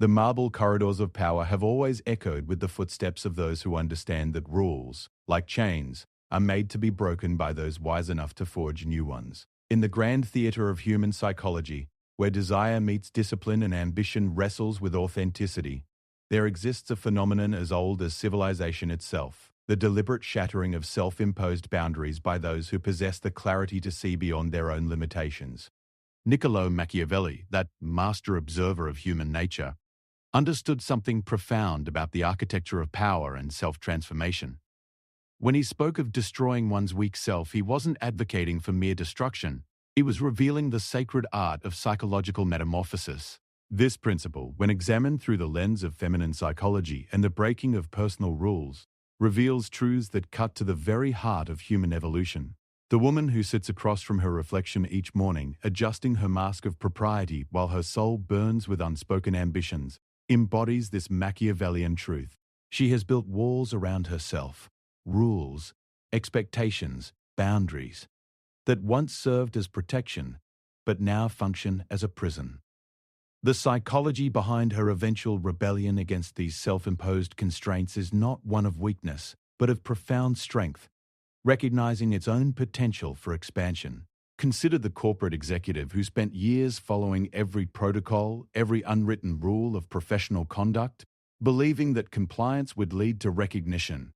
The marble corridors of power have always echoed with the footsteps of those who understand that rules, like chains, are made to be broken by those wise enough to forge new ones. In the grand theater of human psychology, where desire meets discipline and ambition wrestles with authenticity, there exists a phenomenon as old as civilization itself, the deliberate shattering of self-imposed boundaries by those who possess the clarity to see beyond their own limitations. Niccolo Machiavelli, that master observer of human nature, understood something profound about the architecture of power and self-transformation. When he spoke of destroying one's weak self, he wasn't advocating for mere destruction. He was revealing the sacred art of psychological metamorphosis. This principle, when examined through the lens of feminine psychology and the breaking of personal rules, reveals truths that cut to the very heart of human evolution. The woman who sits across from her reflection each morning, adjusting her mask of propriety while her soul burns with unspoken ambitions, embodies this Machiavellian truth. She has built walls around herself, rules, expectations, boundaries, that once served as protection, but now function as a prison. The psychology behind her eventual rebellion against these self-imposed constraints is not one of weakness, but of profound strength, recognizing its own potential for expansion. Consider the corporate executive who spent years following every protocol, every unwritten rule of professional conduct, believing that compliance would lead to recognition.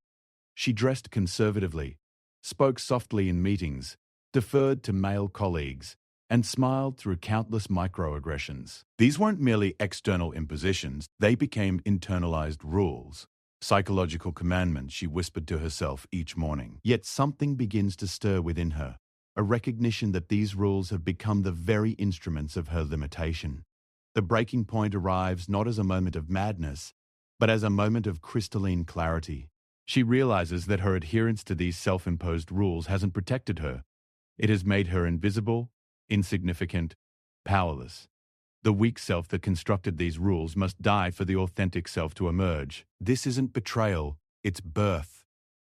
She dressed conservatively, spoke softly in meetings, deferred to male colleagues, and smiled through countless microaggressions. These weren't merely external impositions, they became internalized rules, psychological commandments she whispered to herself each morning. Yet something begins to stir within her, a recognition that these rules have become the very instruments of her limitation. The breaking point arrives not as a moment of madness, but as a moment of crystalline clarity. She realizes that her adherence to these self-imposed rules hasn't protected her. It has made her invisible, insignificant, powerless. The weak self that constructed these rules must die for the authentic self to emerge. This isn't betrayal, it's birth.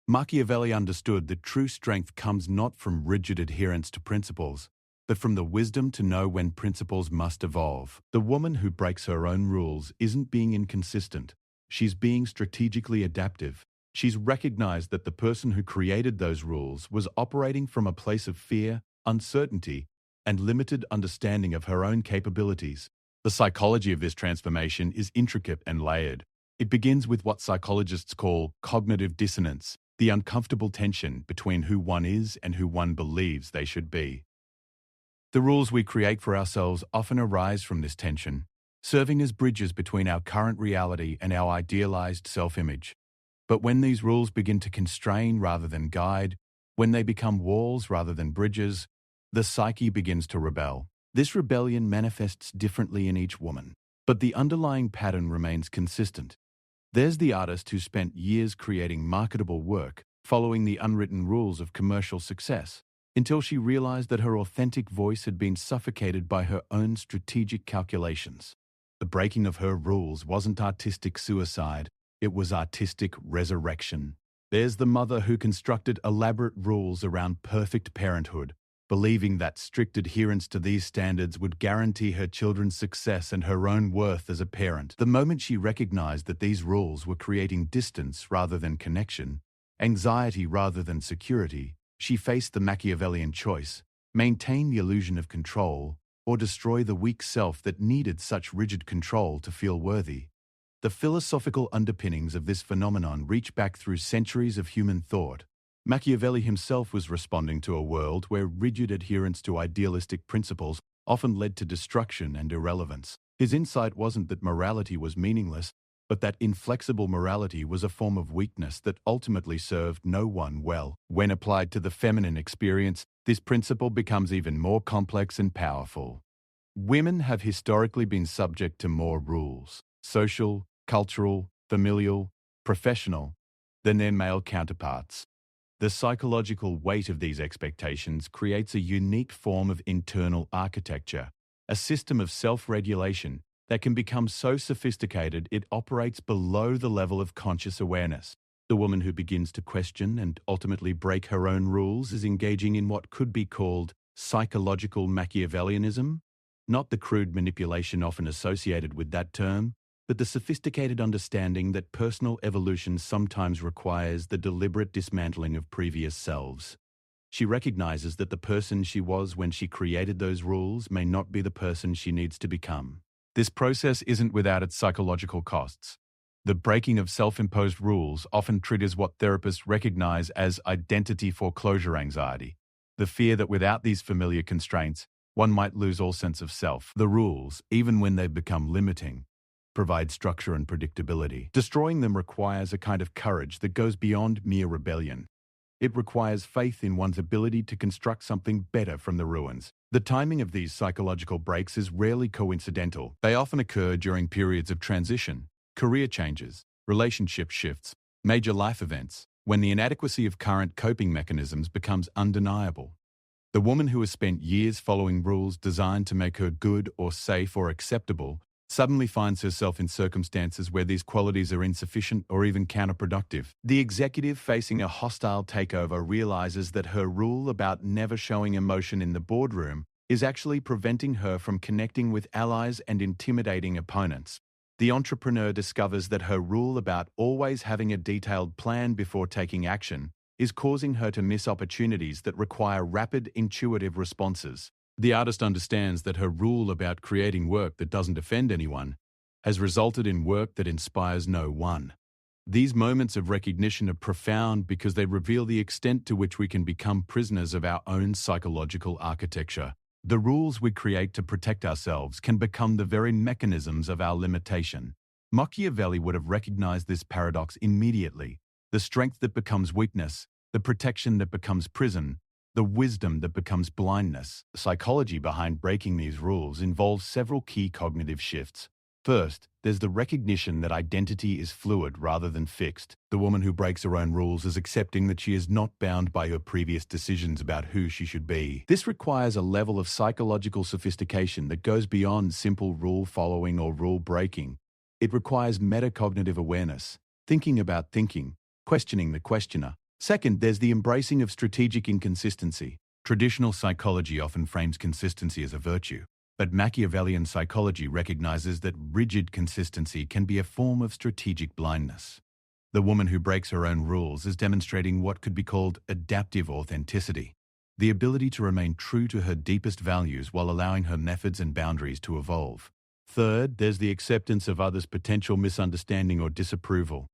Machiavelli understood that true strength comes not from rigid adherence to principles, but from the wisdom to know when principles must evolve. The woman who breaks her own rules isn't being inconsistent. She's being strategically adaptive. She's recognized that the person who created those rules was operating from a place of fear, uncertainty, and limited understanding of her own capabilities. The psychology of this transformation is intricate and layered. It begins with what psychologists call cognitive dissonance, the uncomfortable tension between who one is and who one believes they should be. The rules we create for ourselves often arise from this tension, serving as bridges between our current reality and our idealized self-image. But when these rules begin to constrain rather than guide, when they become walls rather than bridges, the psyche begins to rebel. This rebellion manifests differently in each woman, but the underlying pattern remains consistent. There's the artist who spent years creating marketable work, following the unwritten rules of commercial success, until she realized that her authentic voice had been suffocated by her own strategic calculations. The breaking of her rules wasn't artistic suicide, it was artistic resurrection. There's the mother who constructed elaborate rules around perfect parenthood, believing that strict adherence to these standards would guarantee her children's success and her own worth as a parent. The moment she recognized that these rules were creating distance rather than connection, anxiety rather than security, she faced the Machiavellian choice: maintain the illusion of control or destroy the weak self that needed such rigid control to feel worthy. The philosophical underpinnings of this phenomenon reach back through centuries of human thought. Machiavelli himself was responding to a world where rigid adherence to idealistic principles often led to destruction and irrelevance. His insight wasn't that morality was meaningless, but that inflexible morality was a form of weakness that ultimately served no one well. When applied to the feminine experience, this principle becomes even more complex and powerful. Women have historically been subject to more rules, social, cultural, familial, professional, than their male counterparts. The psychological weight of these expectations creates a unique form of internal architecture, a system of self-regulation that can become so sophisticated it operates below the level of conscious awareness. The woman who begins to question and ultimately break her own rules is engaging in what could be called psychological Machiavellianism, not the crude manipulation often associated with that term, but the sophisticated understanding that personal evolution sometimes requires the deliberate dismantling of previous selves. She recognizes that the person she was when she created those rules may not be the person she needs to become. This process isn't without its psychological costs. The breaking of self-imposed rules often triggers what therapists recognize as identity foreclosure anxiety, the fear that without these familiar constraints, one might lose all sense of self. The rules, even when they become limiting, provide structure and predictability. Destroying them requires a kind of courage that goes beyond mere rebellion. It requires faith in one's ability to construct something better from the ruins. The timing of these psychological breaks is rarely coincidental. They often occur during periods of transition, career changes, relationship shifts, major life events, when the inadequacy of current coping mechanisms becomes undeniable. The woman who has spent years following rules designed to make her good or safe or acceptable suddenly finds herself in circumstances where these qualities are insufficient or even counterproductive. The executive facing a hostile takeover realizes that her rule about never showing emotion in the boardroom is actually preventing her from connecting with allies and intimidating opponents. The entrepreneur discovers that her rule about always having a detailed plan before taking action is causing her to miss opportunities that require rapid, intuitive responses. The artist understands that her rule about creating work that doesn't offend anyone has resulted in work that inspires no one. These moments of recognition are profound because they reveal the extent to which we can become prisoners of our own psychological architecture. The rules we create to protect ourselves can become the very mechanisms of our limitation. Machiavelli would have recognized this paradox immediately. The strength that becomes weakness, the protection that becomes prison, the wisdom that becomes blindness. The psychology behind breaking these rules involves several key cognitive shifts. First, there's the recognition that identity is fluid rather than fixed. The woman who breaks her own rules is accepting that she is not bound by her previous decisions about who she should be. This requires a level of psychological sophistication that goes beyond simple rule following or rule breaking. It requires metacognitive awareness, thinking about thinking, questioning the questioner. Second, there's the embracing of strategic inconsistency. Traditional psychology often frames consistency as a virtue, but Machiavellian psychology recognizes that rigid consistency can be a form of strategic blindness. The woman who breaks her own rules is demonstrating what could be called adaptive authenticity, the ability to remain true to her deepest values while allowing her methods and boundaries to evolve. Third, there's the acceptance of others' potential misunderstanding or disapproval.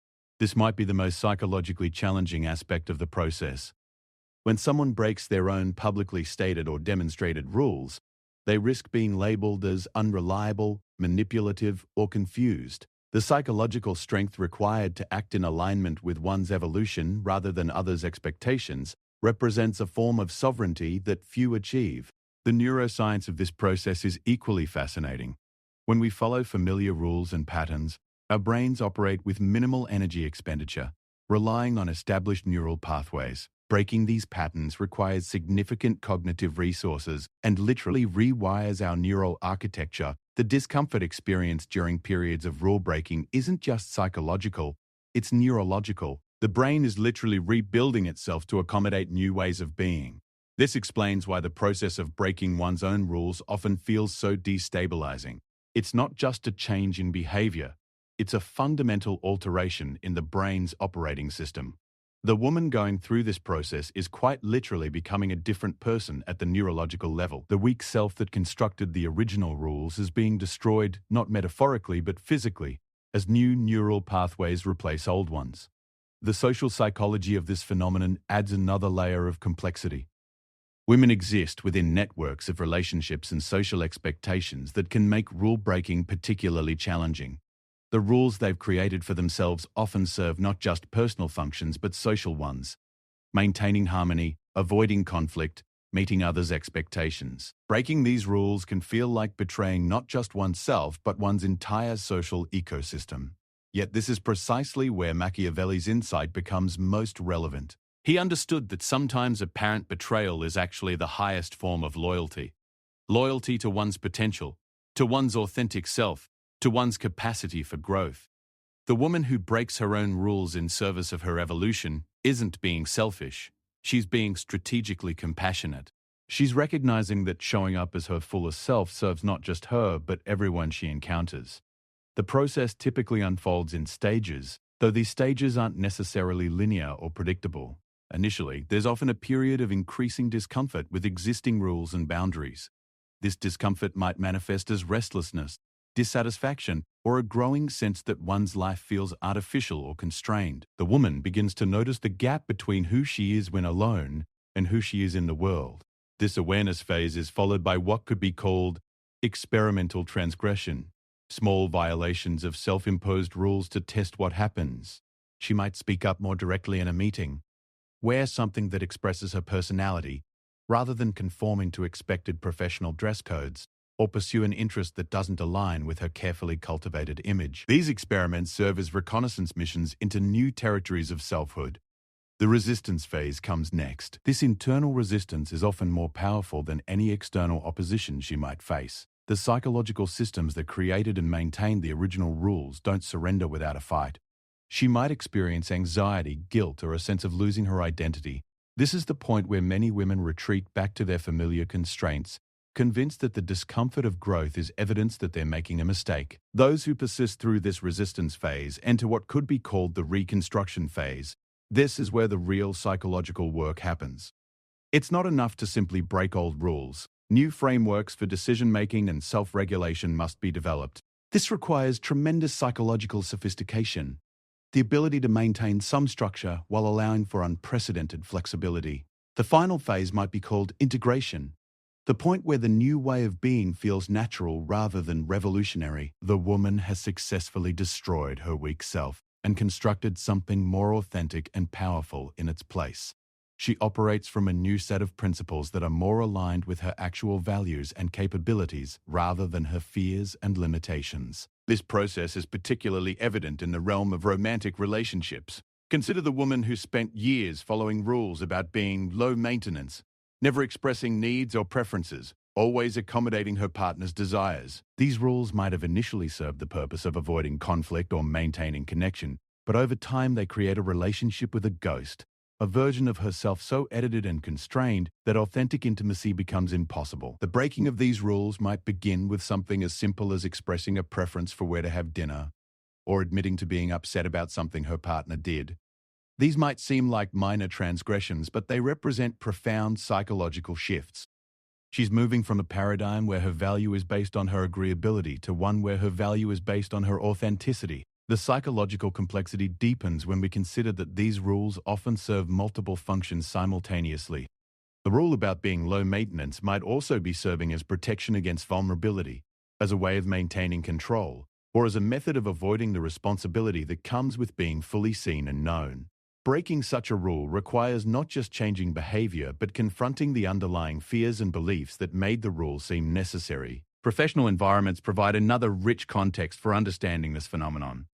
This might be the most psychologically challenging aspect of the process. When someone breaks their own publicly stated or demonstrated rules, they risk being labeled as unreliable, manipulative, or confused. The psychological strength required to act in alignment with one's evolution rather than others' expectations represents a form of sovereignty that few achieve. The neuroscience of this process is equally fascinating. When we follow familiar rules and patterns, our brains operate with minimal energy expenditure, relying on established neural pathways. Breaking these patterns requires significant cognitive resources and literally rewires our neural architecture. The discomfort experienced during periods of rule breaking isn't just psychological, it's neurological. The brain is literally rebuilding itself to accommodate new ways of being. This explains why the process of breaking one's own rules often feels so destabilizing. It's not just a change in behavior, it's a fundamental alteration in the brain's operating system. The woman going through this process is quite literally becoming a different person at the neurological level. The weak self that constructed the original rules is being destroyed, not metaphorically but physically, as new neural pathways replace old ones. The social psychology of this phenomenon adds another layer of complexity. Women exist within networks of relationships and social expectations that can make rule breaking particularly challenging. The rules they've created for themselves often serve not just personal functions but social ones, maintaining harmony, avoiding conflict, meeting others' expectations. Breaking these rules can feel like betraying not just oneself but one's entire social ecosystem. Yet this is precisely where Machiavelli's insight becomes most relevant. He understood that sometimes apparent betrayal is actually the highest form of loyalty. Loyalty to one's potential, to one's authentic self, to one's capacity for growth. The woman who breaks her own rules in service of her evolution isn't being selfish. She's being strategically compassionate. She's recognizing that showing up as her fullest self serves not just her, but everyone she encounters. The process typically unfolds in stages, though these stages aren't necessarily linear or predictable. Initially, there's often a period of increasing discomfort with existing rules and boundaries. This discomfort might manifest as restlessness, dissatisfaction, or a growing sense that one's life feels artificial or constrained. The woman begins to notice the gap between who she is when alone and who she is in the world. This awareness phase is followed by what could be called experimental transgression, small violations of self-imposed rules to test what happens. She might speak up more directly in a meeting, wear something that expresses her personality, rather than conforming to expected professional dress codes, or pursue an interest that doesn't align with her carefully cultivated image. These experiments serve as reconnaissance missions into new territories of selfhood. The resistance phase comes next. This internal resistance is often more powerful than any external opposition she might face. The psychological systems that created and maintained the original rules don't surrender without a fight. She might experience anxiety, guilt, or a sense of losing her identity. This is the point where many women retreat back to their familiar constraints, convinced that the discomfort of growth is evidence that they're making a mistake. Those who persist through this resistance phase enter what could be called the reconstruction phase. This is where the real psychological work happens. It's not enough to simply break old rules. New frameworks for decision-making and self-regulation must be developed. This requires tremendous psychological sophistication, the ability to maintain some structure while allowing for unprecedented flexibility. The final phase might be called integration, the point where the new way of being feels natural rather than revolutionary. The woman has successfully destroyed her weak self and constructed something more authentic and powerful in its place. She operates from a new set of principles that are more aligned with her actual values and capabilities rather than her fears and limitations. This process is particularly evident in the realm of romantic relationships. Consider the woman who spent years following rules about being low maintenance, never expressing needs or preferences, always accommodating her partner's desires. These rules might have initially served the purpose of avoiding conflict or maintaining connection, but over time they create a relationship with a ghost, a version of herself so edited and constrained that authentic intimacy becomes impossible. The breaking of these rules might begin with something as simple as expressing a preference for where to have dinner, or admitting to being upset about something her partner did. These might seem like minor transgressions, but they represent profound psychological shifts. She's moving from a paradigm where her value is based on her agreeability to one where her value is based on her authenticity. The psychological complexity deepens when we consider that these rules often serve multiple functions simultaneously. The rule about being low maintenance might also be serving as protection against vulnerability, as a way of maintaining control, or as a method of avoiding the responsibility that comes with being fully seen and known. Breaking such a rule requires not just changing behavior, but confronting the underlying fears and beliefs that made the rule seem necessary. Professional environments provide another rich context for understanding this phenomenon.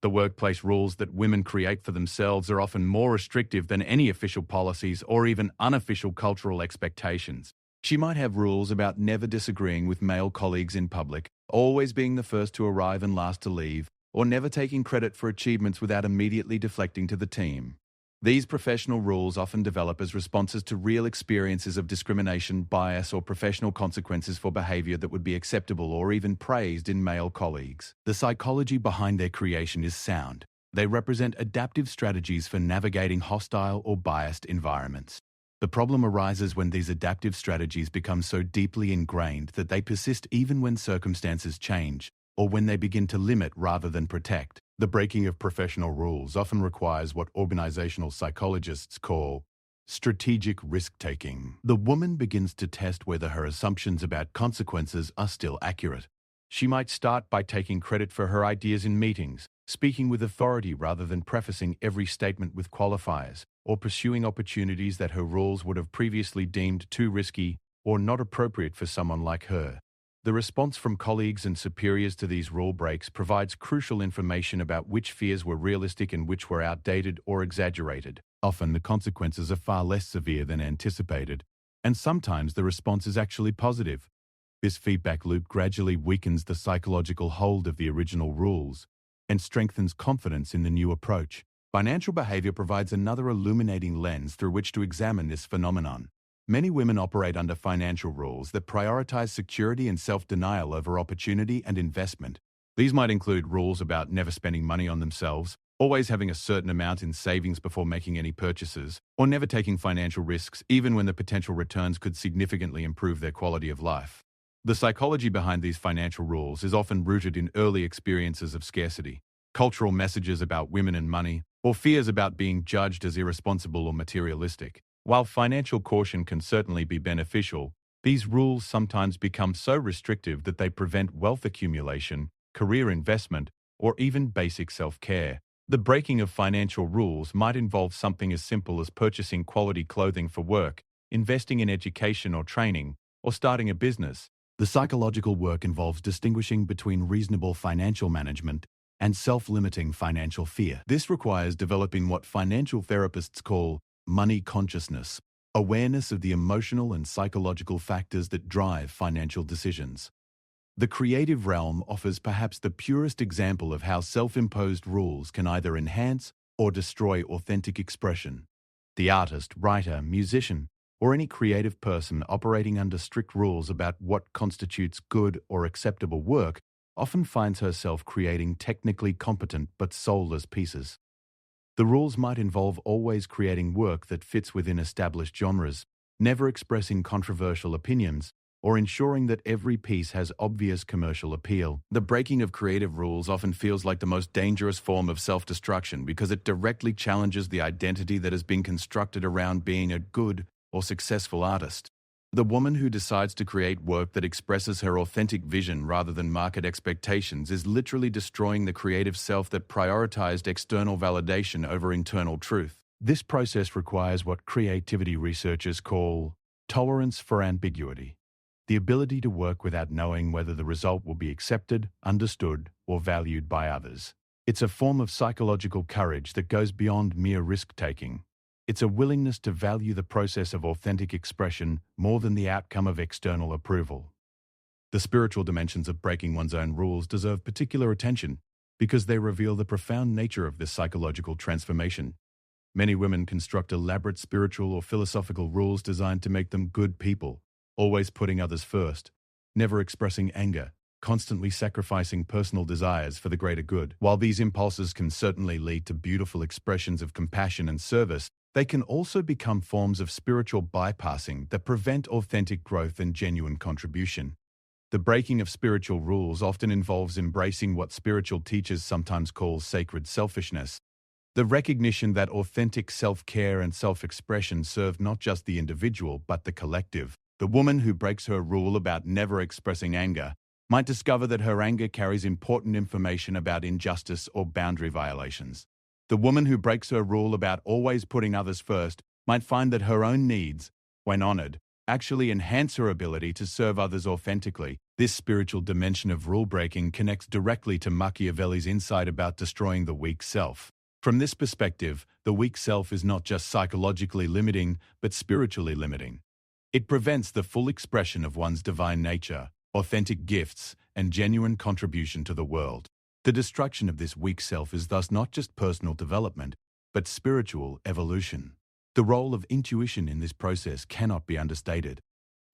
The workplace rules that women create for themselves are often more restrictive than any official policies or even unofficial cultural expectations. She might have rules about never disagreeing with male colleagues in public, always being the first to arrive and last to leave, or never taking credit for achievements without immediately deflecting to the team. These professional rules often develop as responses to real experiences of discrimination, bias, or professional consequences for behavior that would be acceptable or even praised in male colleagues. The psychology behind their creation is sound. They represent adaptive strategies for navigating hostile or biased environments. The problem arises when these adaptive strategies become so deeply ingrained that they persist even when circumstances change, or when they begin to limit rather than protect. The breaking of professional rules often requires what organizational psychologists call strategic risk-taking. The woman begins to test whether her assumptions about consequences are still accurate. She might start by taking credit for her ideas in meetings, speaking with authority rather than prefacing every statement with qualifiers, or pursuing opportunities that her rules would have previously deemed too risky or not appropriate for someone like her. The response from colleagues and superiors to these rule breaks provides crucial information about which fears were realistic and which were outdated or exaggerated. Often the consequences are far less severe than anticipated, and sometimes the response is actually positive. This feedback loop gradually weakens the psychological hold of the original rules and strengthens confidence in the new approach. Financial behavior provides another illuminating lens through which to examine this phenomenon. Many women operate under financial rules that prioritize security and self-denial over opportunity and investment. These might include rules about never spending money on themselves, always having a certain amount in savings before making any purchases, or never taking financial risks even when the potential returns could significantly improve their quality of life. The psychology behind these financial rules is often rooted in early experiences of scarcity, cultural messages about women and money, or fears about being judged as irresponsible or materialistic. While financial caution can certainly be beneficial, these rules sometimes become so restrictive that they prevent wealth accumulation, career investment, or even basic self-care. The breaking of financial rules might involve something as simple as purchasing quality clothing for work, investing in education or training, or starting a business. The psychological work involves distinguishing between reasonable financial management and self-limiting financial fear. This requires developing what financial therapists call money consciousness, awareness of the emotional and psychological factors that drive financial decisions. The creative realm offers perhaps the purest example of how self-imposed rules can either enhance or destroy authentic expression. The artist, writer, musician, or any creative person operating under strict rules about what constitutes good or acceptable work often finds herself creating technically competent but soulless pieces. The rules might involve always creating work that fits within established genres, never expressing controversial opinions, or ensuring that every piece has obvious commercial appeal. The breaking of creative rules often feels like the most dangerous form of self-destruction because it directly challenges the identity that has been constructed around being a good or successful artist. The woman who decides to create work that expresses her authentic vision rather than market expectations is literally destroying the creative self that prioritized external validation over internal truth. This process requires what creativity researchers call tolerance for ambiguity, the ability to work without knowing whether the result will be accepted, understood, or valued by others. It's a form of psychological courage that goes beyond mere risk-taking. It's a willingness to value the process of authentic expression more than the outcome of external approval. The spiritual dimensions of breaking one's own rules deserve particular attention because they reveal the profound nature of this psychological transformation. Many women construct elaborate spiritual or philosophical rules designed to make them good people, always putting others first, never expressing anger, constantly sacrificing personal desires for the greater good. While these impulses can certainly lead to beautiful expressions of compassion and service, they can also become forms of spiritual bypassing that prevent authentic growth and genuine contribution. The breaking of spiritual rules often involves embracing what spiritual teachers sometimes call sacred selfishness, the recognition that authentic self-care and self-expression serve not just the individual but the collective. The woman who breaks her rule about never expressing anger might discover that her anger carries important information about injustice or boundary violations. The woman who breaks her rule about always putting others first might find that her own needs, when honored, actually enhance her ability to serve others authentically. This spiritual dimension of rule-breaking connects directly to Machiavelli's insight about destroying the weak self. From this perspective, the weak self is not just psychologically limiting, but spiritually limiting. It prevents the full expression of one's divine nature, authentic gifts, and genuine contribution to the world. The destruction of this weak self is thus not just personal development, but spiritual evolution. The role of intuition in this process cannot be understated.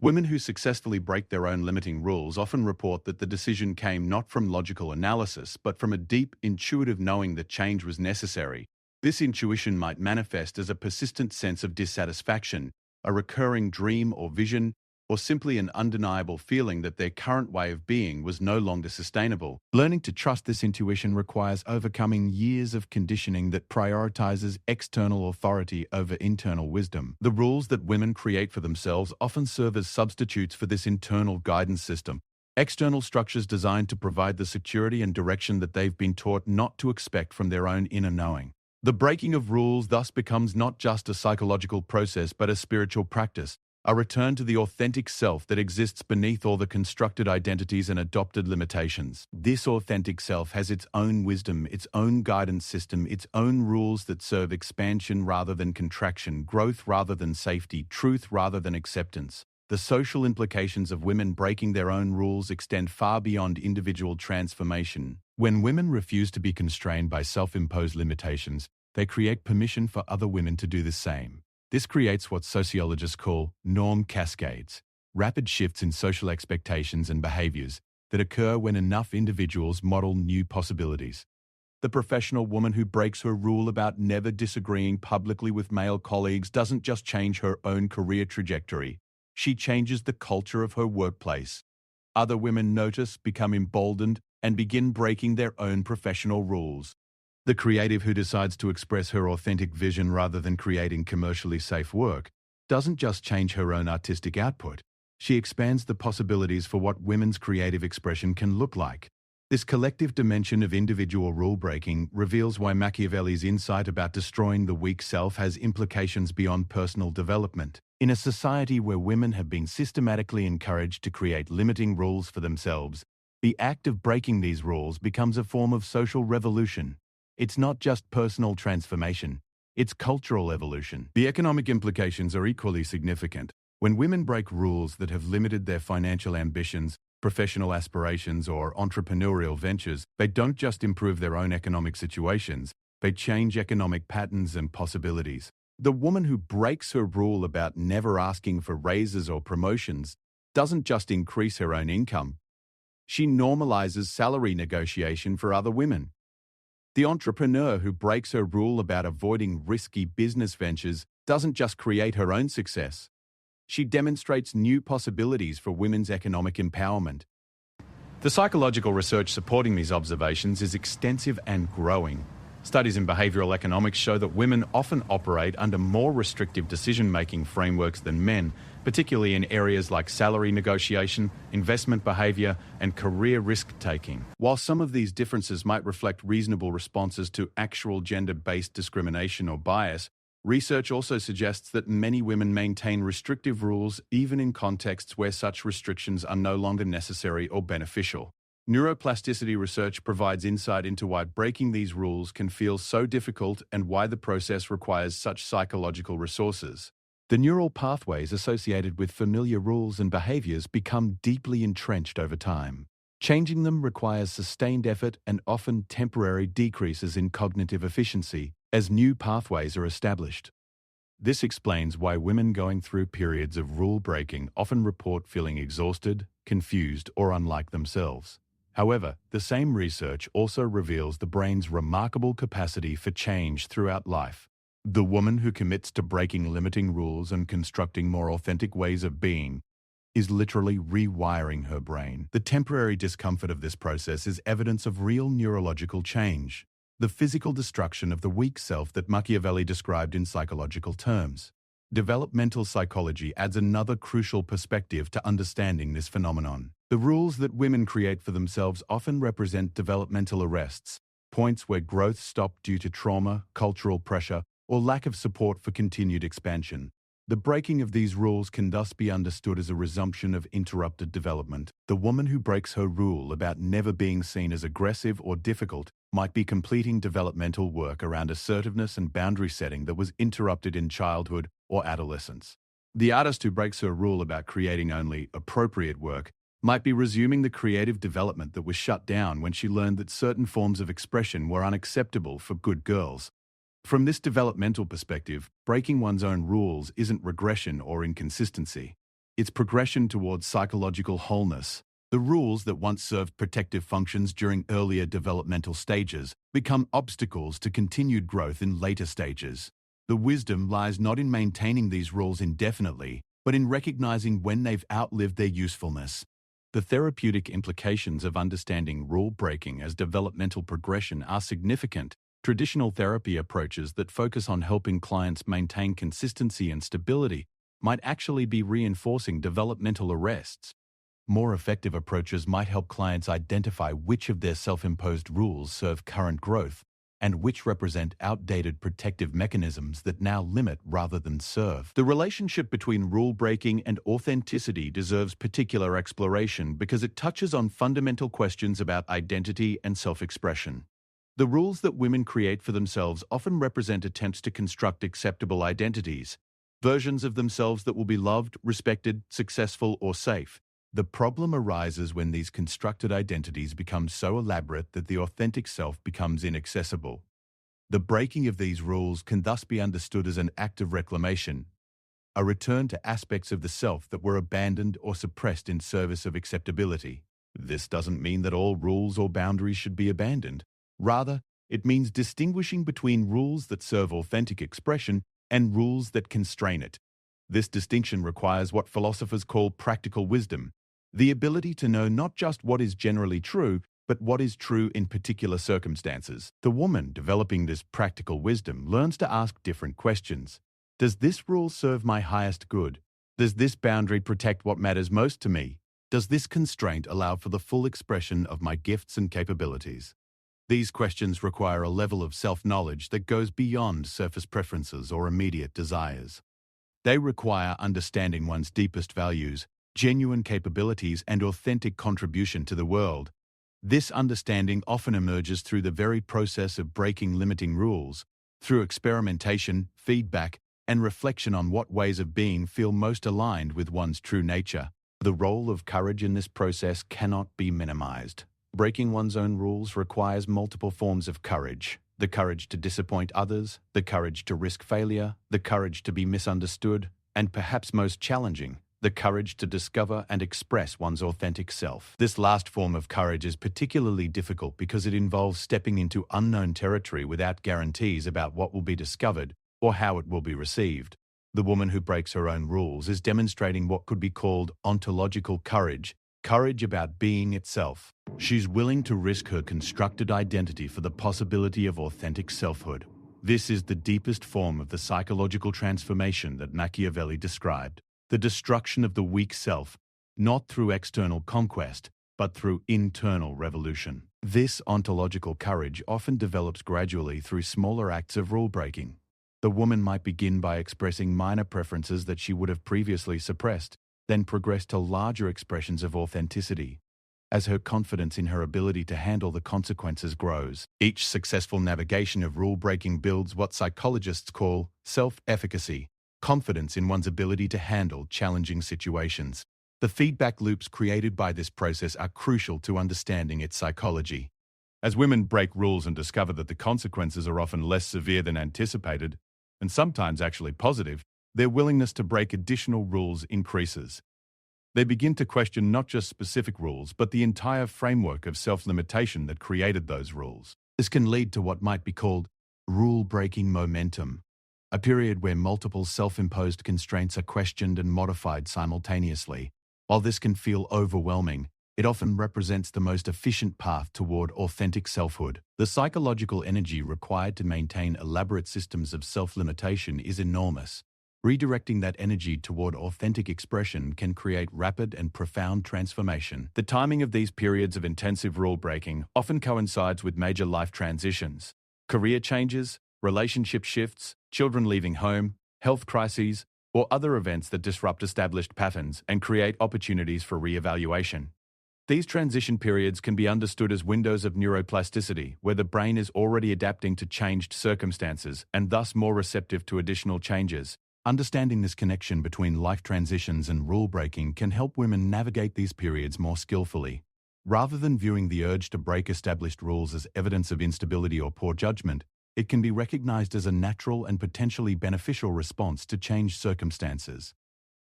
Women who successfully break their own limiting rules often report that the decision came not from logical analysis, but from a deep, intuitive knowing that change was necessary. This intuition might manifest as a persistent sense of dissatisfaction, a recurring dream or vision, or simply an undeniable feeling that their current way of being was no longer sustainable. Learning to trust this intuition requires overcoming years of conditioning that prioritizes external authority over internal wisdom. The rules that women create for themselves often serve as substitutes for this internal guidance system, external structures designed to provide the security and direction that they've been taught not to expect from their own inner knowing. The breaking of rules thus becomes not just a psychological process but a spiritual practice, a return to the authentic self that exists beneath all the constructed identities and adopted limitations. This authentic self has its own wisdom, its own guidance system, its own rules that serve expansion rather than contraction, growth rather than safety, truth rather than acceptance. The social implications of women breaking their own rules extend far beyond individual transformation. When women refuse to be constrained by self-imposed limitations, they create permission for other women to do the same. This creates what sociologists call norm cascades, rapid shifts in social expectations and behaviors that occur when enough individuals model new possibilities. The professional woman who breaks her rule about never disagreeing publicly with male colleagues doesn't just change her own career trajectory, she changes the culture of her workplace. Other women notice, become emboldened, and begin breaking their own professional rules. The creative who decides to express her authentic vision rather than creating commercially safe work doesn't just change her own artistic output, she expands the possibilities for what women's creative expression can look like. This collective dimension of individual rule-breaking reveals why Machiavelli's insight about destroying the weak self has implications beyond personal development. In a society where women have been systematically encouraged to create limiting rules for themselves, the act of breaking these rules becomes a form of social revolution. It's not just personal transformation, it's cultural evolution. The economic implications are equally significant. When women break rules that have limited their financial ambitions, professional aspirations, or entrepreneurial ventures, they don't just improve their own economic situations, they change economic patterns and possibilities. The woman who breaks her rule about never asking for raises or promotions doesn't just increase her own income, she normalizes salary negotiation for other women. The entrepreneur who breaks her rule about avoiding risky business ventures doesn't just create her own success, she demonstrates new possibilities for women's economic empowerment. The psychological research supporting these observations is extensive and growing. Studies in behavioral economics show that women often operate under more restrictive decision-making frameworks than men, particularly in areas like salary negotiation, investment behavior, and career risk-taking. While some of these differences might reflect reasonable responses to actual gender-based discrimination or bias, research also suggests that many women maintain restrictive rules even in contexts where such restrictions are no longer necessary or beneficial. Neuroplasticity research provides insight into why breaking these rules can feel so difficult and why the process requires such psychological resources. The neural pathways associated with familiar rules and behaviors become deeply entrenched over time. Changing them requires sustained effort and often temporary decreases in cognitive efficiency as new pathways are established. This explains why women going through periods of rule breaking often report feeling exhausted, confused, or unlike themselves. However, the same research also reveals the brain's remarkable capacity for change throughout life. The woman who commits to breaking limiting rules and constructing more authentic ways of being is literally rewiring her brain. The temporary discomfort of this process is evidence of real neurological change, the physical destruction of the weak self that Machiavelli described in psychological terms. Developmental psychology adds another crucial perspective to understanding this phenomenon. The rules that women create for themselves often represent developmental arrests, points where growth stopped due to trauma, cultural pressure, or lack of support for continued expansion. The breaking of these rules can thus be understood as a resumption of interrupted development. The woman who breaks her rule about never being seen as aggressive or difficult might be completing developmental work around assertiveness and boundary setting that was interrupted in childhood or adolescence. The artist who breaks her rule about creating only appropriate work might be resuming the creative development that was shut down when she learned that certain forms of expression were unacceptable for good girls. From this developmental perspective, breaking one's own rules isn't regression or inconsistency. It's progression towards psychological wholeness. The rules that once served protective functions during earlier developmental stages become obstacles to continued growth in later stages. The wisdom lies not in maintaining these rules indefinitely, but in recognizing when they've outlived their usefulness. The therapeutic implications of understanding rule breaking as developmental progression are significant. Traditional therapy approaches that focus on helping clients maintain consistency and stability might actually be reinforcing developmental arrests. More effective approaches might help clients identify which of their self-imposed rules serve current growth and which represent outdated protective mechanisms that now limit rather than serve. The relationship between rule breaking and authenticity deserves particular exploration because it touches on fundamental questions about identity and self-expression. The rules that women create for themselves often represent attempts to construct acceptable identities, versions of themselves that will be loved, respected, successful, or safe. The problem arises when these constructed identities become so elaborate that the authentic self becomes inaccessible. The breaking of these rules can thus be understood as an act of reclamation, a return to aspects of the self that were abandoned or suppressed in service of acceptability. This doesn't mean that all rules or boundaries should be abandoned. Rather, it means distinguishing between rules that serve authentic expression and rules that constrain it. This distinction requires what philosophers call practical wisdom, the ability to know not just what is generally true, but what is true in particular circumstances. The woman developing this practical wisdom learns to ask different questions. Does this rule serve my highest good? Does this boundary protect what matters most to me? Does this constraint allow for the full expression of my gifts and capabilities? These questions require a level of self-knowledge that goes beyond surface preferences or immediate desires. They require understanding one's deepest values, genuine capabilities, and authentic contribution to the world. This understanding often emerges through the very process of breaking limiting rules, through experimentation, feedback, and reflection on what ways of being feel most aligned with one's true nature. The role of courage in this process cannot be minimized. Breaking one's own rules requires multiple forms of courage: the courage to disappoint others, the courage to risk failure, the courage to be misunderstood, and perhaps most challenging, the courage to discover and express one's authentic self. This last form of courage is particularly difficult because it involves stepping into unknown territory without guarantees about what will be discovered or how it will be received. The woman who breaks her own rules is demonstrating what could be called ontological courage, courage about being itself. She's willing to risk her constructed identity for the possibility of authentic selfhood. This is the deepest form of the psychological transformation that Machiavelli described, the destruction of the weak self, not through external conquest, but through internal revolution. This ontological courage often develops gradually through smaller acts of rule-breaking. The woman might begin by expressing minor preferences that she would have previously suppressed, then progress to larger expressions of authenticity. As her confidence in her ability to handle the consequences grows, each successful navigation of rule-breaking builds what psychologists call self-efficacy, confidence in one's ability to handle challenging situations. The feedback loops created by this process are crucial to understanding its psychology. As women break rules and discover that the consequences are often less severe than anticipated, and sometimes actually positive, their willingness to break additional rules increases. They begin to question not just specific rules, but the entire framework of self-limitation that created those rules. This can lead to what might be called rule-breaking momentum, a period where multiple self-imposed constraints are questioned and modified simultaneously. While this can feel overwhelming, it often represents the most efficient path toward authentic selfhood. The psychological energy required to maintain elaborate systems of self-limitation is enormous. Redirecting that energy toward authentic expression can create rapid and profound transformation. The timing of these periods of intensive rule-breaking often coincides with major life transitions: career changes, relationship shifts, children leaving home, health crises, or other events that disrupt established patterns and create opportunities for re-evaluation. These transition periods can be understood as windows of neuroplasticity, where the brain is already adapting to changed circumstances and thus more receptive to additional changes. Understanding this connection between life transitions and rule-breaking can help women navigate these periods more skillfully. Rather than viewing the urge to break established rules as evidence of instability or poor judgment, it can be recognized as a natural and potentially beneficial response to changed circumstances.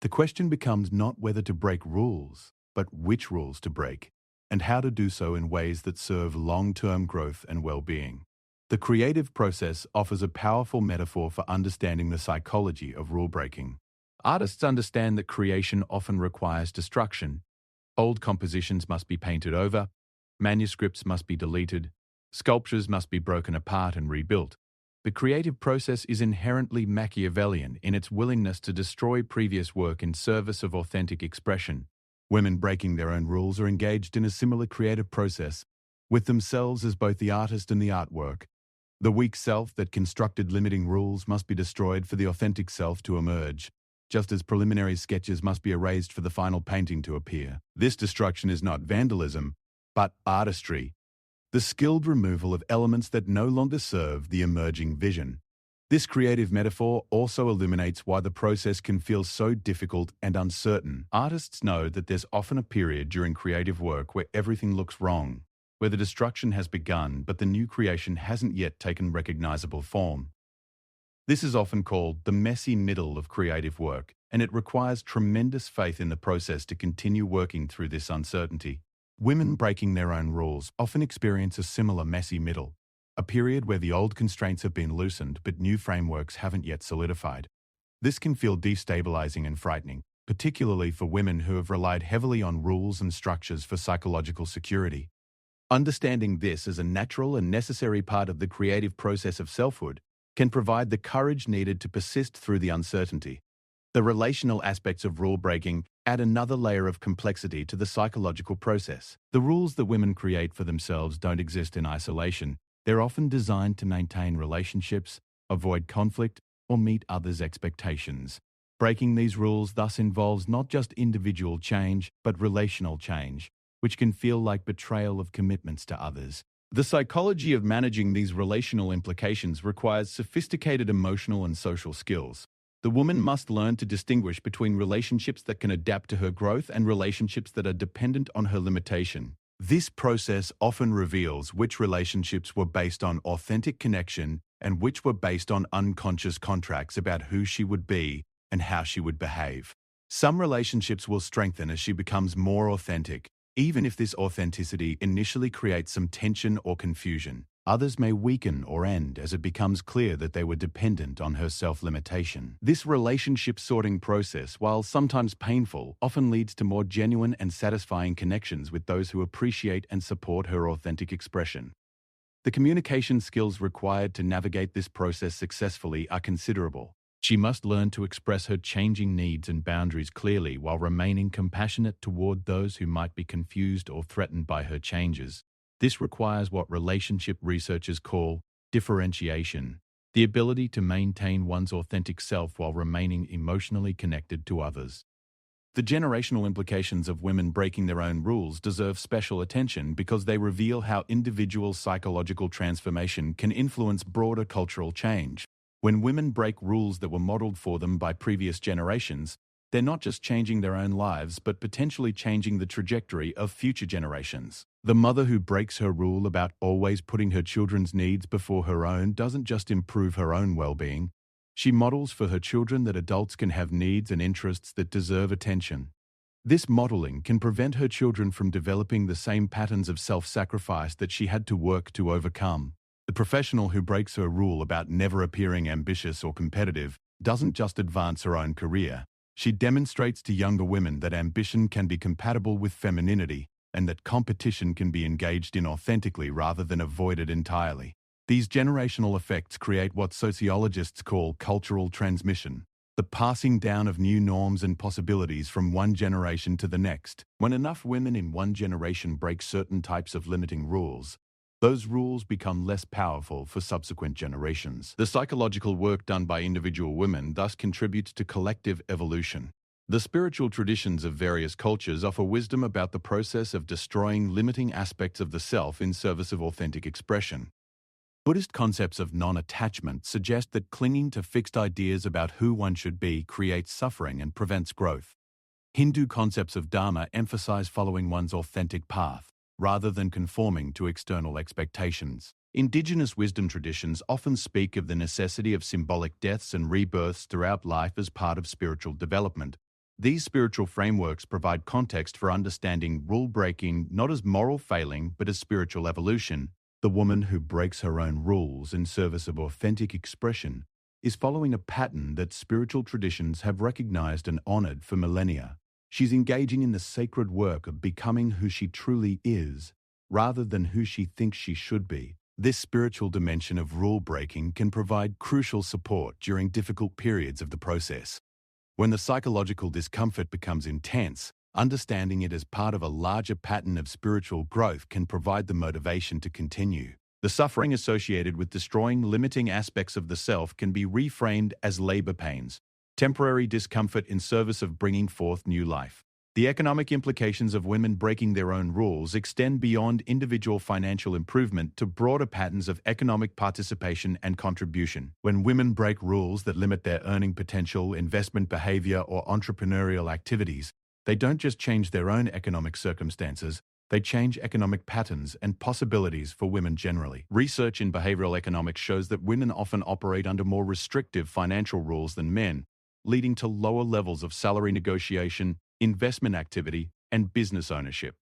The question becomes not whether to break rules, but which rules to break, and how to do so in ways that serve long-term growth and well-being. The creative process offers a powerful metaphor for understanding the psychology of rule-breaking. Artists understand that creation often requires destruction. Old compositions must be painted over, manuscripts must be deleted, sculptures must be broken apart and rebuilt. The creative process is inherently Machiavellian in its willingness to destroy previous work in service of authentic expression. Women breaking their own rules are engaged in a similar creative process, with themselves as both the artist and the artwork. The weak self that constructed limiting rules must be destroyed for the authentic self to emerge, just as preliminary sketches must be erased for the final painting to appear. This destruction is not vandalism, but artistry, the skilled removal of elements that no longer serve the emerging vision. This creative metaphor also illuminates why the process can feel so difficult and uncertain. Artists know that there's often a period during creative work where everything looks wrong, where the destruction has begun but the new creation hasn't yet taken recognizable form. This is often called the messy middle of creative work, and it requires tremendous faith in the process to continue working through this uncertainty. Women breaking their own rules often experience a similar messy middle, a period where the old constraints have been loosened but new frameworks haven't yet solidified. This can feel destabilizing and frightening, particularly for women who have relied heavily on rules and structures for psychological security. Understanding this as a natural and necessary part of the creative process of selfhood can provide the courage needed to persist through the uncertainty. The relational aspects of rule breaking add another layer of complexity to the psychological process. The rules that women create for themselves don't exist in isolation. They're often designed to maintain relationships, avoid conflict, or meet others' expectations. Breaking these rules thus involves not just individual change, but relational change, which can feel like betrayal of commitments to others. The psychology of managing these relational implications requires sophisticated emotional and social skills. The woman must learn to distinguish between relationships that can adapt to her growth and relationships that are dependent on her limitation. This process often reveals which relationships were based on authentic connection and which were based on unconscious contracts about who she would be and how she would behave. Some relationships will strengthen as she becomes more authentic, even if this authenticity initially creates some tension or confusion. Others may weaken or end as it becomes clear that they were dependent on her self-limitation. This relationship sorting process, while sometimes painful, often leads to more genuine and satisfying connections with those who appreciate and support her authentic expression. The communication skills required to navigate this process successfully are considerable. She must learn to express her changing needs and boundaries clearly while remaining compassionate toward those who might be confused or threatened by her changes. This requires what relationship researchers call differentiation, the ability to maintain one's authentic self while remaining emotionally connected to others. The generational implications of women breaking their own rules deserve special attention because they reveal how individual psychological transformation can influence broader cultural change. When women break rules that were modeled for them by previous generations, they're not just changing their own lives, but potentially changing the trajectory of future generations. The mother who breaks her rule about always putting her children's needs before her own doesn't just improve her own well-being. She models for her children that adults can have needs and interests that deserve attention. This modeling can prevent her children from developing the same patterns of self-sacrifice that she had to work to overcome. The professional who breaks her rule about never appearing ambitious or competitive doesn't just advance her own career. She demonstrates to younger women that ambition can be compatible with femininity and that competition can be engaged in authentically rather than avoided entirely. These generational effects create what sociologists call cultural transmission, the passing down of new norms and possibilities from one generation to the next. When enough women in one generation break certain types of limiting rules, those rules become less powerful for subsequent generations. The psychological work done by individual women thus contributes to collective evolution. The spiritual traditions of various cultures offer wisdom about the process of destroying limiting aspects of the self in service of authentic expression. Buddhist concepts of non-attachment suggest that clinging to fixed ideas about who one should be creates suffering and prevents growth. Hindu concepts of dharma emphasize following one's authentic path, rather than conforming to external expectations. Indigenous wisdom traditions often speak of the necessity of symbolic deaths and rebirths throughout life as part of spiritual development. These spiritual frameworks provide context for understanding rule-breaking not as moral failing but as spiritual evolution. The woman who breaks her own rules in service of authentic expression is following a pattern that spiritual traditions have recognized and honored for millennia. She's engaging in the sacred work of becoming who she truly is, rather than who she thinks she should be. This spiritual dimension of rule-breaking can provide crucial support during difficult periods of the process. When the psychological discomfort becomes intense, understanding it as part of a larger pattern of spiritual growth can provide the motivation to continue. The suffering associated with destroying limiting aspects of the self can be reframed as labor pains, temporary discomfort in service of bringing forth new life. The economic implications of women breaking their own rules extend beyond individual financial improvement to broader patterns of economic participation and contribution. When women break rules that limit their earning potential, investment behavior, or entrepreneurial activities, they don't just change their own economic circumstances, they change economic patterns and possibilities for women generally. Research in behavioral economics shows that women often operate under more restrictive financial rules than men, leading to lower levels of salary negotiation, investment activity, and business ownership.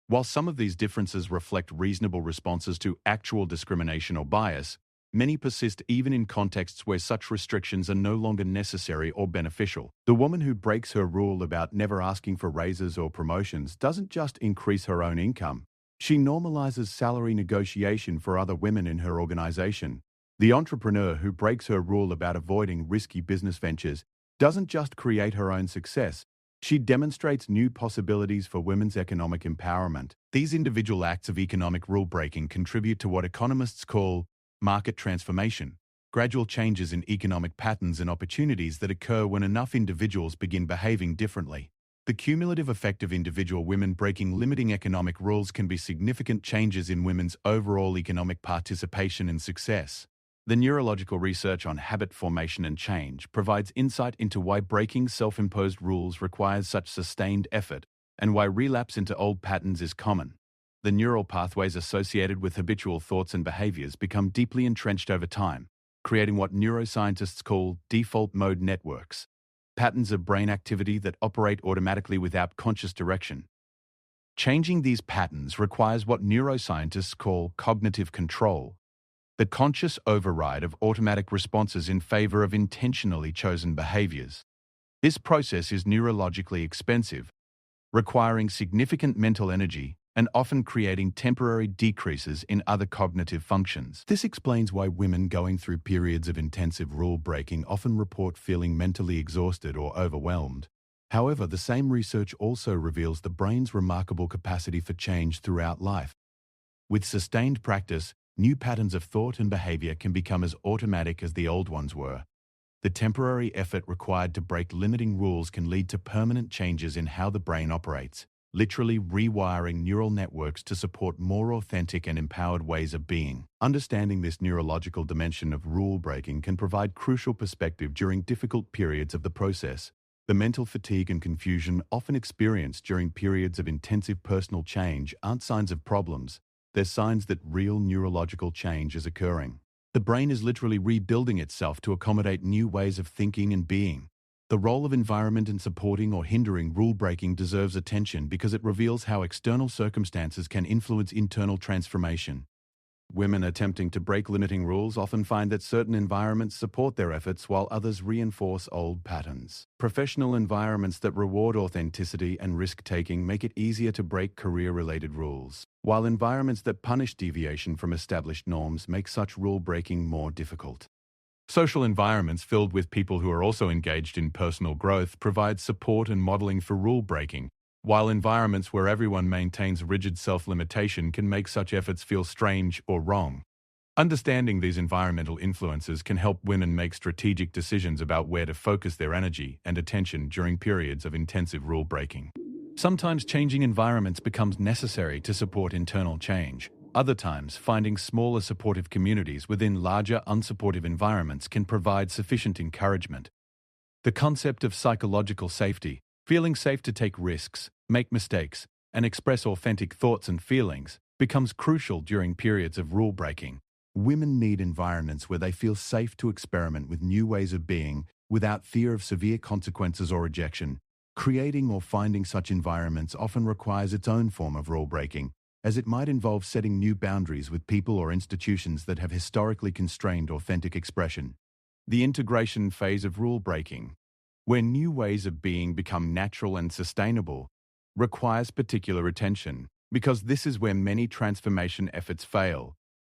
While some of these differences reflect reasonable responses to actual discrimination or bias, many persist even in contexts where such restrictions are no longer necessary or beneficial. The woman who breaks her rule about never asking for raises or promotions doesn't just increase her own income. She normalizes salary negotiation for other women in her organization. The entrepreneur who breaks her rule about avoiding risky business ventures doesn't just create her own success, she demonstrates new possibilities for women's economic empowerment. These individual acts of economic rule-breaking contribute to what economists call market transformation, gradual changes in economic patterns and opportunities that occur when enough individuals begin behaving differently. The cumulative effect of individual women breaking limiting economic rules can be significant changes in women's overall economic participation and success. The neurological research on habit formation and change provides insight into why breaking self-imposed rules requires such sustained effort and why relapse into old patterns is common. The neural pathways associated with habitual thoughts and behaviors become deeply entrenched over time, creating what neuroscientists call default mode networks, patterns of brain activity that operate automatically without conscious direction. Changing these patterns requires what neuroscientists call cognitive control, the conscious override of automatic responses in favor of intentionally chosen behaviors. This process is neurologically expensive, requiring significant mental energy and often creating temporary decreases in other cognitive functions. This explains why women going through periods of intensive rule-breaking often report feeling mentally exhausted or overwhelmed. However, the same research also reveals the brain's remarkable capacity for change throughout life. With sustained practice, new patterns of thought and behavior can become as automatic as the old ones were. The temporary effort required to break limiting rules can lead to permanent changes in how the brain operates, literally rewiring neural networks to support more authentic and empowered ways of being. Understanding this neurological dimension of rule-breaking can provide crucial perspective during difficult periods of the process. The mental fatigue and confusion often experienced during periods of intensive personal change aren't signs of problems. They're signs that real neurological change is occurring. The brain is literally rebuilding itself to accommodate new ways of thinking and being. The role of environment in supporting or hindering rule-breaking deserves attention because it reveals how external circumstances can influence internal transformation. Women attempting to break limiting rules often find that certain environments support their efforts while others reinforce old patterns. Professional environments that reward authenticity and risk-taking make it easier to break career-related rules, while environments that punish deviation from established norms make such rule-breaking more difficult. Social environments filled with people who are also engaged in personal growth provide support and modeling for rule-breaking, while environments where everyone maintains rigid self-limitation can make such efforts feel strange or wrong. Understanding these environmental influences can help women make strategic decisions about where to focus their energy and attention during periods of intensive rule-breaking. Sometimes changing environments becomes necessary to support internal change. Other times, finding smaller supportive communities within larger unsupportive environments can provide sufficient encouragement. The concept of psychological safety, feeling safe to take risks, make mistakes, and express authentic thoughts and feelings, becomes crucial during periods of rule-breaking. Women need environments where they feel safe to experiment with new ways of being without fear of severe consequences or rejection. Creating or finding such environments often requires its own form of rule-breaking, as it might involve setting new boundaries with people or institutions that have historically constrained authentic expression. The integration phase of rule-breaking, where new ways of being become natural and sustainable, requires particular attention, because this is where many transformation efforts fail.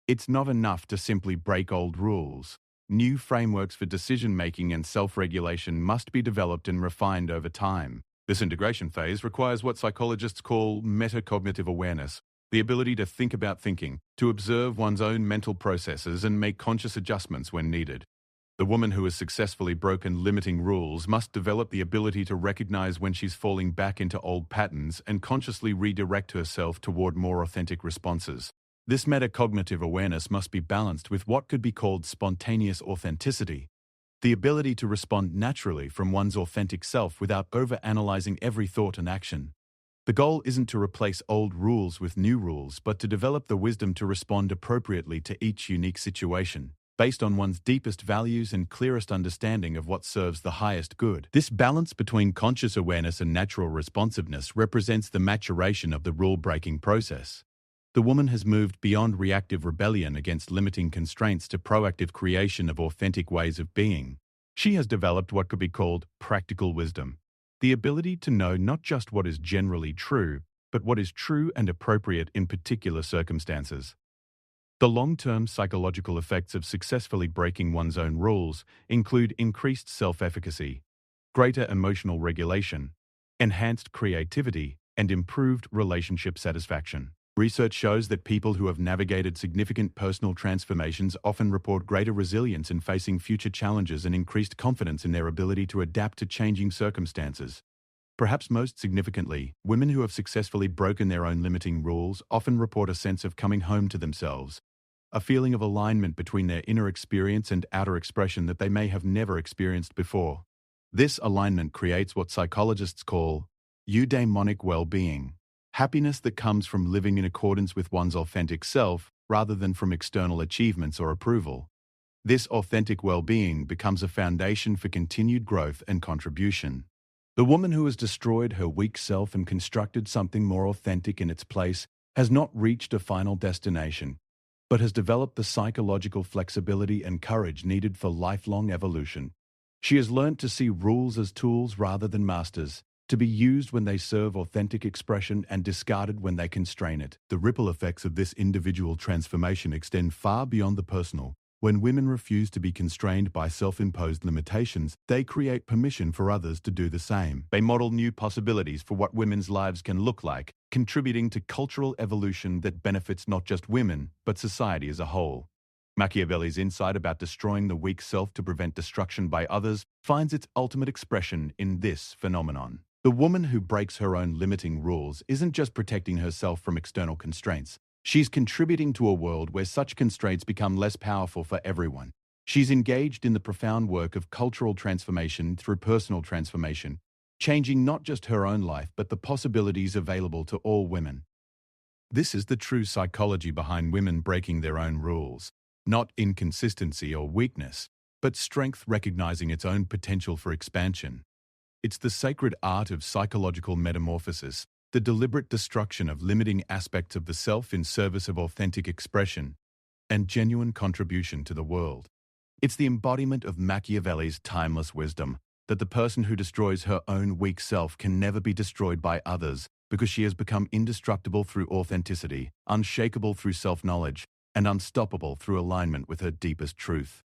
It's not enough to simply break old rules. New frameworks for decision-making and self-regulation must be developed and refined over time. This integration phase requires what psychologists call metacognitive awareness, the ability to think about thinking, to observe one's own mental processes and make conscious adjustments when needed. The woman who has successfully broken limiting rules must develop the ability to recognize when she's falling back into old patterns and consciously redirect herself toward more authentic responses. This metacognitive awareness must be balanced with what could be called spontaneous authenticity, the ability to respond naturally from one's authentic self without overanalyzing every thought and action. The goal isn't to replace old rules with new rules, but to develop the wisdom to respond appropriately to each unique situation. based on one's deepest values and clearest understanding of what serves the highest good. This balance between conscious awareness and natural responsiveness represents the maturation of the rule-breaking process. The woman has moved beyond reactive rebellion against limiting constraints to proactive creation of authentic ways of being. She has developed what could be called practical wisdom, the ability to know not just what is generally true, but what is true and appropriate in particular circumstances. The long-term psychological effects of successfully breaking one's own rules include increased self-efficacy, greater emotional regulation, enhanced creativity, and improved relationship satisfaction. Research shows that people who have navigated significant personal transformations often report greater resilience in facing future challenges and increased confidence in their ability to adapt to changing circumstances. Perhaps most significantly, women who have successfully broken their own limiting rules often report a sense of coming home to themselves, a feeling of alignment between their inner experience and outer expression that they may have never experienced before. This alignment creates what psychologists call eudaimonic well-being, happiness that comes from living in accordance with one's authentic self rather than from external achievements or approval. This authentic well-being becomes a foundation for continued growth and contribution. The woman who has destroyed her weak self and constructed something more authentic in its place has not reached a final destination, but has developed the psychological flexibility and courage needed for lifelong evolution. She has learned to see rules as tools rather than masters, to be used when they serve authentic expression and discarded when they constrain it. The ripple effects of this individual transformation extend far beyond the personal. When women refuse to be constrained by self-imposed limitations, they create permission for others to do the same. They model new possibilities for what women's lives can look like, contributing to cultural evolution that benefits not just women, but society as a whole. Machiavelli's insight about destroying the weak self to prevent destruction by others finds its ultimate expression in this phenomenon. The woman who breaks her own limiting rules isn't just protecting herself from external constraints. She's contributing to a world where such constraints become less powerful for everyone. She's engaged in the profound work of cultural transformation through personal transformation, changing not just her own life but the possibilities available to all women. This is the true psychology behind women breaking their own rules. Not inconsistency or weakness, but strength recognizing its own potential for expansion. It's the sacred art of psychological metamorphosis, the deliberate destruction of limiting aspects of the self in service of authentic expression and genuine contribution to the world. It's the embodiment of Machiavelli's timeless wisdom that the person who destroys her own weak self can never be destroyed by others because she has become indestructible through authenticity, unshakable through self-knowledge, and unstoppable through alignment with her deepest truth.